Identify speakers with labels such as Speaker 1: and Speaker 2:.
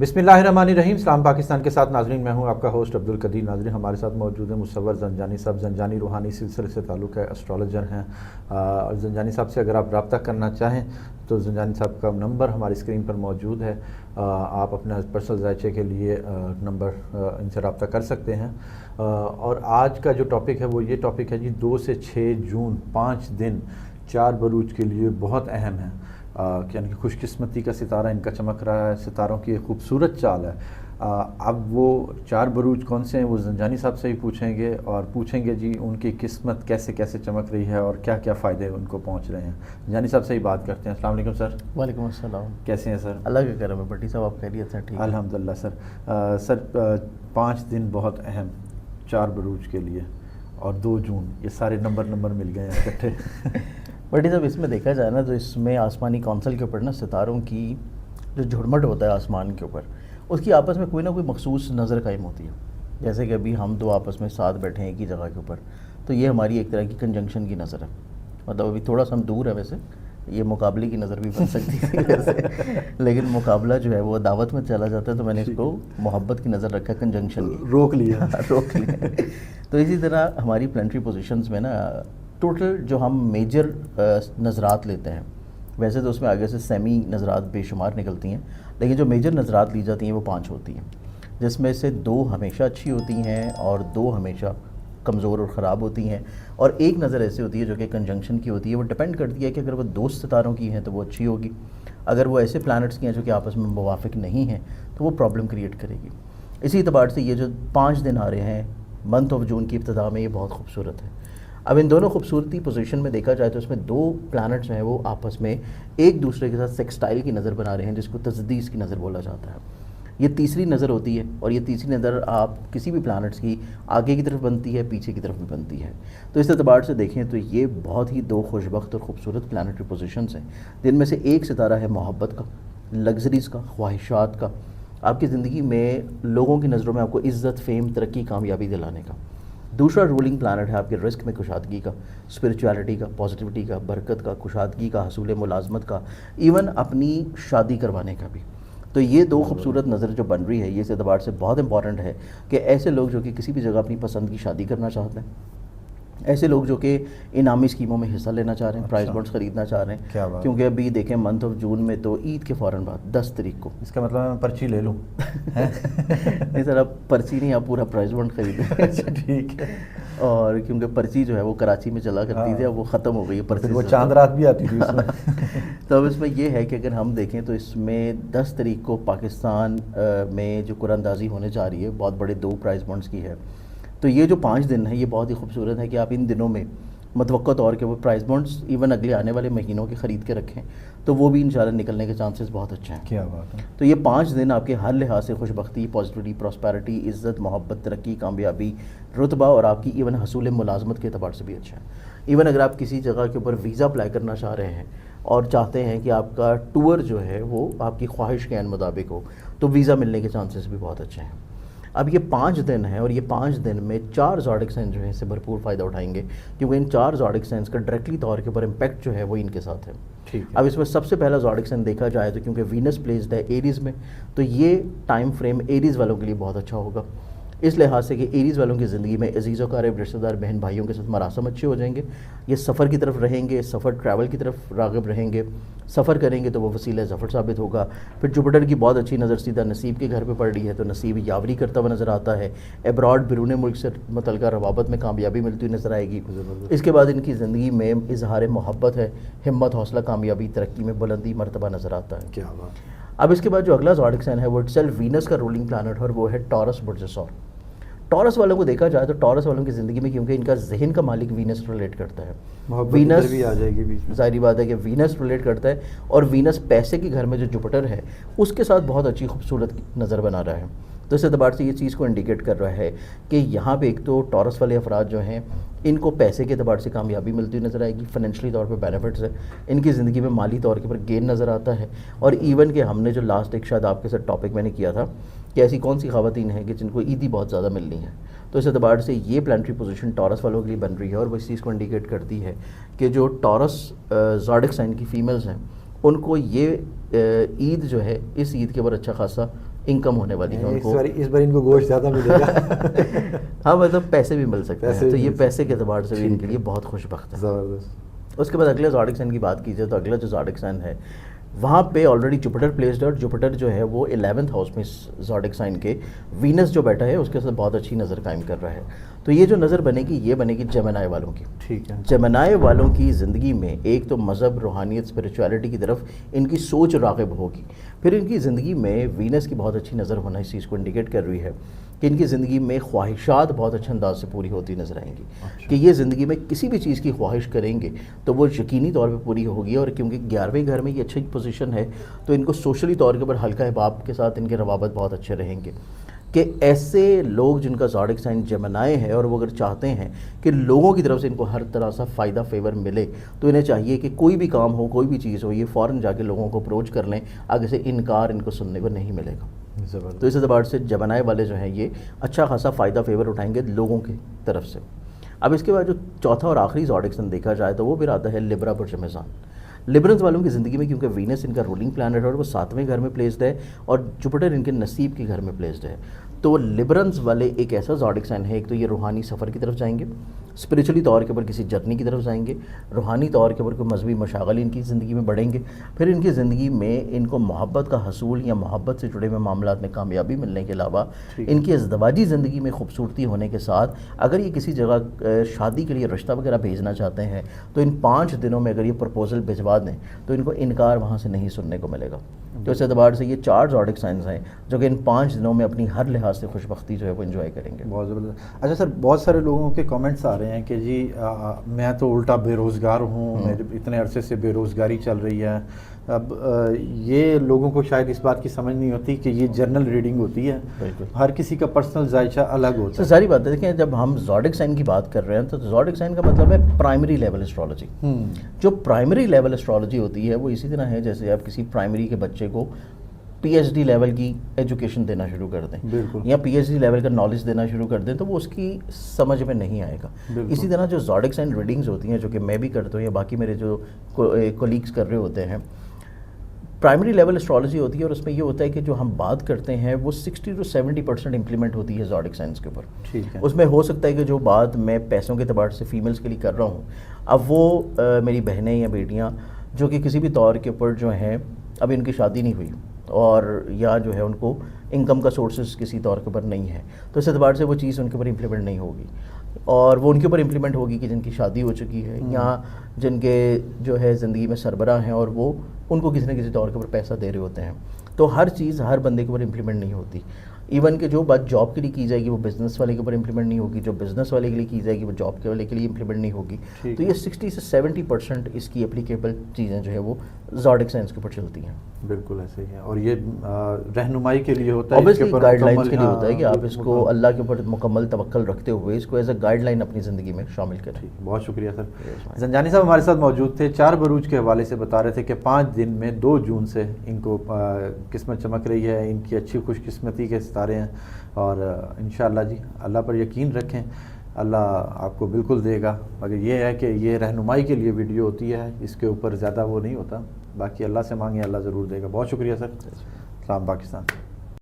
Speaker 1: بسم اللہ الرحمن الرحیم. اسلام پاکستان کے ساتھ ناظرین، میں ہوں آپ کا ہوسٹ عبدالقدیر. ناظرین، ہمارے ساتھ موجود ہیں مصور زنجانی صاحب. زنجانی روحانی سلسلے سے تعلق ہے، اسٹرالوجر ہیں. اور زنجانی صاحب سے اگر آپ رابطہ کرنا چاہیں تو زنجانی صاحب کا نمبر ہماری اسکرین پر موجود ہے. آپ اپنا پرسنل ذائچے کے لیے نمبر ان سے رابطہ کر سکتے ہیں. اور آج کا جو ٹاپک ہے وہ یہ ٹاپک ہے جی 2 سے 6 جون 5 دن 4 بروج کے لیے بہت اہم ہیں. یعنی کہ خوش قسمتی کا ستارہ ان کا چمک رہا ہے، ستاروں کی ایک خوبصورت چال ہے. اب وہ 4 بروج کون سے ہیں وہ زنجانی صاحب سے ہی پوچھیں گے، اور پوچھیں گے جی ان کی قسمت کیسے کیسے چمک رہی ہے اور کیا کیا فائدے ان کو پہنچ رہے ہیں. زنجانی صاحب سے ہی بات کرتے ہیں. السلام علیکم سر.
Speaker 2: وعلیکم السلام.
Speaker 1: کیسے ہیں سر؟
Speaker 2: اللہ کا کرم ہے بٹی صاحب، آپ خیریت ہیں؟ ٹھیک ہے
Speaker 1: الحمدللہ سر. سر 5 دن بہت اہم 4 بروج کے لیے، اور 2 جون یہ سارے نمبر مل گئے ہیں اکٹھے.
Speaker 2: بٹی صاحب، اس میں دیکھا جائے نا تو اس میں آسمانی کونسل کے اوپر نا ستاروں کی جو جھڑمٹ ہوتا ہے آسمان کے اوپر، اس کی آپس میں کوئی نہ کوئی مخصوص نظر قائم ہوتی ہے. جیسے کہ ابھی ہم دو آپس میں ساتھ بیٹھے ہیں ایک ہی جگہ کے اوپر، تو یہ ہماری ایک طرح کی کنجنکشن کی نظر ہے. مطلب ابھی تھوڑا سا ہم دور ہے، ویسے یہ مقابلے کی نظر بھی بن سکتی ہے ویسے، لیکن مقابلہ جو ہے وہ دعوت میں چلا جاتا ہے تو میں نے اس کو محبت کی نظر رکھا، کنجنکشن کی
Speaker 1: روک لیا.
Speaker 2: تو اسی طرح ہماری پلانٹری پوزیشنز میں نا ٹوٹل جو ہم میجر نظرات لیتے ہیں، ویسے تو اس میں آگے سے سیمی نظرات بے شمار نکلتی ہیں، لیکن جو میجر نظرات لی جاتی ہیں وہ 5 ہوتی ہیں، جس میں سے 2 ہمیشہ اچھی ہوتی ہیں اور 2 ہمیشہ کمزور اور خراب ہوتی ہیں، اور ایک نظر ایسی ہوتی ہے جو کہ کنجنکشن کی ہوتی ہے. وہ ڈیپینڈ کرتی ہے کہ اگر وہ دوست ستاروں کی ہیں تو وہ اچھی ہوگی، اگر وہ ایسے پلانٹس کی ہیں جو کہ آپس میں موافق نہیں ہیں تو وہ پرابلم کریٹ کرے گی. اسی اعتبار سے یہ جو 5 دن آ رہے ہیں منتھ آف جون کی ابتدا میں، یہ بہت خوبصورت ہے. اب ان دونوں خوبصورتی پوزیشن میں دیکھا جائے تو اس میں 2 پلانٹس جو ہیں وہ آپس میں ایک دوسرے کے ساتھ سیکسٹائل کی نظر بنا رہے ہیں، جس کو تزدیس کی نظر بولا جاتا ہے. یہ تیسری نظر ہوتی ہے، اور یہ تیسری نظر آپ کسی بھی پلانٹس کی آگے کی طرف بنتی ہے، پیچھے کی طرف بھی بنتی ہے. تو اس اعتبار سے دیکھیں تو یہ بہت ہی 2 خوش بخت اور خوبصورت پلانٹری پوزیشنز ہیں، جن میں سے ایک ستارہ ہے محبت کا، لگژریز کا، خواہشات کا، آپ کی زندگی میں لوگوں کی نظروں میں آپ کو عزت، فیم، ترقی، کامیابی دلانے کا. دوسرا رولنگ پلانٹ ہے آپ کے رزق میں کشادگی کا، اسپرچویلٹی کا، پازیٹیوٹی کا، برکت کا، کشادگی کا، حصول ملازمت کا، ایون اپنی شادی کروانے کا بھی. تو یہ 2 خوبصورت نظر جو بن رہی ہے، یہ اس اعتبار سے بہت امپورٹنٹ ہے کہ ایسے لوگ جو کہ کسی بھی جگہ اپنی پسند کی شادی کرنا چاہتے ہیں، ایسے لوگ جو کہ انعامی اسکیموں میں حصہ لینا چاہ رہے ہیں، پرائز بانڈس خریدنا چاہ رہے ہیں، کیونکہ ابھی دیکھیں منتھ آف جون میں تو عید کے فوراً بعد 10 تاریخ کو،
Speaker 1: اس کا مطلب میں پرچی لے لوں؟
Speaker 2: نہیں سر، اب پرچی نہیں، آپ پورا پرائز بانڈ خریدیں.
Speaker 1: ٹھیک ہے.
Speaker 2: اور کیونکہ پرچی جو ہے وہ کراچی میں چلا کرتی تھی، اب وہ ختم ہو گئی ہے پرچی.
Speaker 1: وہ چاند رات بھی آتی تھی اس میں.
Speaker 2: تو اب اس میں یہ ہے کہ اگر ہم دیکھیں تو اس میں 10 تاریخ کو پاکستان میں جو قرعہ اندازی ہونے جا رہی ہے بہت بڑے 2 پرائز بانڈس کی ہے. تو یہ جو 5 دن ہے یہ بہت ہی خوبصورت ہے کہ آپ ان دنوں میں متوقع طور کے وہ پرائز بانڈس ایون اگلے آنے والے مہینوں کے خرید کے رکھیں تو وہ بھی انشاءاللہ نکلنے کے چانسز بہت اچھے ہیں.
Speaker 1: کیا بات ہے.
Speaker 2: تو یہ 5 دن آپ کے ہر لحاظ سے خوش بختی، پازیٹیوٹی، پراسپیرٹی، عزت، محبت، ترقی، کامیابی، رتبہ اور آپ کی ایون حصول ملازمت کے اعتبار سے بھی اچھا ہے. ایون اگر آپ کسی جگہ کے اوپر ویزا اپلائی کرنا چاہ رہے ہیں اور چاہتے ہیں کہ آپ کا ٹور جو ہے وہ آپ کی خواہش کے عین مطابق ہو تو ویزا ملنے کے چانسز بھی بہت اچھے ہیں. اب یہ 5 دن ہیں، اور یہ 5 دن میں 4 زوڈک سائن جو ہیں اس سے بھرپور فائدہ اٹھائیں گے، کیونکہ ان 4 زوڈک سائنس کا ڈائریکٹلی طور کے اوپر امپیکٹ جو ہے وہ ان کے ساتھ ہے. اب اس میں سب سے پہلا زوڈک سائن دیکھا جائے تو کیونکہ وینس پلیسڈ ہے ایریز میں، تو یہ ٹائم فریم ایریز والوں کے لیے بہت اچھا ہوگا، اس لحاظ سے کہ ایریز والوں کی زندگی میں عزیز و اقارب، رشتہ دار، بہن بھائیوں کے ساتھ مراسم اچھے ہو جائیں گے. یہ سفر کی طرف رہیں گے، سفر ٹریول کی طرف راغب رہیں گے، سفر کریں گے تو وہ وسیلہ ظفر ثابت ہوگا. پھر جوپیٹر کی بہت اچھی نظر سیدھا نصیب کے گھر پہ پڑ رہی ہے تو نصیب یاوری کرتا ہوا نظر آتا ہے. ابراڈ، بیرون ملک سے متعلقہ روابط میں کامیابی ملتی ہوئی نظر آئے گی. اس کے بعد ان کی زندگی میں اظہار محبت ہے، ہمت، حوصلہ، کامیابی، ترقی میں بلندی، مرتبہ نظر آتا ہے.
Speaker 1: کیا بات.
Speaker 2: اب اس کے بعد جو اگلا زوڈک سائن ہے وہ اٹسیلف وینس کا رولنگ پلانٹ ہے، اور وہ ہے ٹورس برج ثور. ٹورس والوں کو دیکھا جائے تو ٹورس والوں کی زندگی میں کیونکہ ان کا ذہن کا مالک وینس ریلیٹ کرتا ہے،
Speaker 1: وینس بھی آ جائے گی.
Speaker 2: ظاہری بات ہے کہ وینس ریلیٹ کرتا ہے، اور وینس پیسے کے گھر میں جو جوپیٹر ہے اس کے ساتھ بہت اچھی خوبصورت نظر بنا رہا ہے. تو اس اعتبار سے یہ چیز کو انڈیکیٹ کر رہا ہے کہ یہاں پہ ایک تو ٹورس والے افراد جو ہیں ان کو پیسے کے اعتبار سے کامیابی ملتی ہوئی نظر آئے گی، فائنینشلی طور پہ بینیفٹس ہے، ان کی زندگی میں مالی طور کے پر گین نظر آتا ہے. اور ایون کہ ہم نے جو لاسٹ ایک شاید آپ کے ساتھ ٹاپک میں نے کیا تھا کہ ایسی کون سی خواتین ہیں کہ جن کو عیدی بہت زیادہ ملنی ہے، تو اس اعتبار سے یہ پلانٹری پوزیشن ٹورس والوں کے لیے بن رہی ہے. اور وہ اس چیز کو انڈیکیٹ کرتی ہے کہ جو ٹورس زوڈک سائن کی فیمیلز ہیں ان کو یہ عید جو ہے اس عید کے اوپر اچھا خاصا انکم ہونے والی ہے ان کو.
Speaker 1: اس بار ان کو گوشت زیادہ ملے گا.
Speaker 2: ہاں مطلب پیسے بھی مل سکتے ہیں, تو یہ پیسے کے اعتبار سے بھی ان کے لیے بہت خوش بخت ہے.
Speaker 1: زبردست.
Speaker 2: اس کے بعد اگلے زوڈک سائن کی بات کی جائے تو اگلا جو زوڈک سائن ہے وہاں پہ آلریڈی جوپیٹر پلیسڈ ہے, اور جوپیٹر جو ہے وہ 11th ہاؤس میں زوڈک سائن کے وینس جو بیٹھا ہے اس کے ساتھ بہت اچھی نظر قائم کر رہا ہے. تو یہ جو نظر بنے گی یہ بنے گی جیمنائی والوں کی.
Speaker 1: ٹھیک ہے.
Speaker 2: جیمنائی والوں کی زندگی میں ایک تو مذہب, روحانیت, اسپریچولیٹی کی طرف ان کی سوچ راغب ہوگی. پھر ان کی زندگی میں وینس کی بہت اچھی نظر ہونا اس چیز کو انڈیکیٹ کر رہی ہے کہ ان کی زندگی میں خواہشات بہت اچھے انداز سے پوری ہوتی نظر آئیں گی. کہ یہ زندگی میں کسی بھی چیز کی خواہش کریں گے تو وہ یقینی طور پہ پوری ہوگی. اور کیونکہ 11ویں گھر میں یہ اچھی پوزیشن ہے تو ان کو سوشلی طور کے اوپر حلقہ احباب کے ساتھ ان کے روابط بہت اچھے رہیں گے. کہ ایسے لوگ جن کا زوڈک سائن جیمنائی ہے اور وہ اگر چاہتے ہیں کہ لوگوں کی طرف سے ان کو ہر طرح سے فائدہ فیور ملے تو انہیں چاہیے کہ کوئی بھی کام ہو, کوئی بھی چیز ہو, یہ فوراً جا کے لوگوں کو اپروچ کر لیں. آگے سے انکار ان کو سننے کو نہیں ملے گا. تو اس اعتبار سے جیمنائی والے جو ہیں یہ اچھا خاصا فائدہ فیور اٹھائیں گے لوگوں کی طرف سے. اب اس کے بعد جو چوتھا اور آخری زوڈک سائن دیکھا جائے تو وہ پھر آتا ہے لیبرا برج میزان. لیبرنز والوں کی زندگی میں کیونکہ وینس ان کا رولنگ پلانٹ ہے اور وہ 7ویں گھر میں پلیسڈ ہے اور جوپیٹر ان کے نصیب کے گھر میں پلیسڈ ہے, تو لیبرنز والے ایک ایسا زوڈک سائن ہے, ایک تو یہ روحانی سفر کی طرف جائیں گے, اسپریچولی طور کے اوپر کسی جرنی کی طرف جائیں گے, روحانی طور کے اوپر کوئی مذہبی مشاغل ان کی زندگی میں بڑھیں گے. پھر ان کی زندگی میں ان کو محبت کا حصول یا محبت سے جڑے ہوئے معاملات میں کامیابی ملنے کے علاوہ ان کی ازدواجی زندگی میں خوبصورتی ہونے کے ساتھ اگر یہ کسی جگہ شادی کے لیے رشتہ وغیرہ بھیجنا چاہتے ہیں تو ان 5 دنوں میں اگر یہ پرپوزل بھجوا دیں تو ان کو انکار وہاں سے نہیں سننے کو ملے گا. تو اس اعتبار سے یہ 4 زوڈک سائنز ہیں جو کہ ان 5 دنوں میں اپنی ہر لحاظ سے خوش بختی جو ہے وہ انجوائے کریں گے.
Speaker 1: بہت زبردست. اچھا سر, بہت سارے لوگوں کے کامنٹس آ رہے ہیں کہ جی میں تو الٹا بے روزگار ہوں, میرے اتنے عرصے سے بے روزگاری چل رہی ہے. اب یہ لوگوں کو شاید اس بات کی سمجھ نہیں ہوتی کہ یہ جرنل ریڈنگ ہوتی ہے, ہر کسی کا پرسنل ذائقہ الگ ہوتا ہے.
Speaker 2: ساری بات ہے, دیکھیں جب ہم زوڈک سائن کی بات کر رہے ہیں تو زوڈک سائن کا مطلب ہے پرائمری لیول اسٹرالوجی. جو پرائمری لیول اسٹرالوجی ہوتی ہے وہ اسی طرح ہے جیسے آپ کسی پرائمری کے بچے کو پی ایچ ڈی لیول کی ایجوکیشن دینا شروع کر دیں یا پی ایچ ڈی لیول کا نالج دینا شروع کر دیں تو وہ اس کی سمجھ میں نہیں آئے گا. اسی طرح جو زوڈک سائن ریڈنگز ہوتی ہیں جو کہ میں بھی کرتا ہوں یا باقی میرے جو کولیگس کر رہے ہوتے ہیں, پرائمری لیول اسٹرالوجی ہوتی ہے اور اس میں یہ ہوتا ہے کہ جو ہم بات کرتے ہیں وہ 60 to 70% امپلیمنٹ ہوتی ہے زوڈک سائنس کے اوپر.
Speaker 1: ٹھیک ہے.
Speaker 2: اس میں ہو سکتا ہے کہ جو بات میں پیسوں کے اعتبار سے فیمیلز کے لیے کر رہا ہوں اب وہ میری بہنیں یا بیٹیاں جو کہ کسی بھی طور کے اوپر جو ہیں ابھی ان کی شادی نہیں ہوئی اور یا جو ہے ان کو انکم کا سورسز کسی طور کے اوپر نہیں ہے تو اس اعتبار سے وہ چیز ان کے اوپر امپلیمنٹ نہیں ہوگی, اور وہ ان کے اوپر امپلیمنٹ ہوگی کہ جن کی شادی ہو چکی ہے یا جن کے جو ہے زندگی میں سربراہ ہیں اور وہ ان کو کسی نہ کسی طور کے اوپر پیسہ دے رہے ہوتے ہیں. تو ہر چیز ہر بندے کے اوپر امپلیمنٹ نہیں ہوتی. ایون کہ جو بات جاب کے لیے کی جائے گی وہ بزنس والے کے اوپر امپلیمنٹ نہیں ہوگی, جو بزنس والے کے لیے کی جائے گی وہ جاب کے والے کے لیے امپلیمنٹ نہیں ہوگی. تو یہ 60 سے 70% اس کی اپلیکیبل چیزیں جو ہے وہ زوڈک سائنس کے اوپر چلتی ہیں.
Speaker 1: بالکل ایسے ہی ہے, اور یہ رہنمائی کے لیے ہوتا ہے,
Speaker 2: اوبیسلی گائیڈ لائنس کے لیے ہوتا ہے کہ آپ اس کو اللہ کے اوپر مکمل توکل رکھتے ہوئے اس کو ایز اے گائیڈ لائن اپنی زندگی میں شامل کریں.
Speaker 1: بہت شکریہ سر. زنجانی صاحب ہمارے ساتھ موجود تھے, 4 بروج کے حوالے سے بتا رہے تھے کہ 5 دن میں 2 جون سے ان کو قسمت چمک رہی ہے, ان کی اچھی خوش قسمتی کے ستارے ہیں, اور انشاءاللہ جی اللہ پر یقین رکھیں, اللہ آپ کو بالکل دے گا. مگر یہ ہے کہ یہ رہنمائی کے لیے ویڈیو ہوتی ہے, اس کے اوپر زیادہ وہ نہیں ہوتا, باقی اللہ سے مانگیں اللہ ضرور دے گا. بہت شکریہ سر. سلام پاکستان.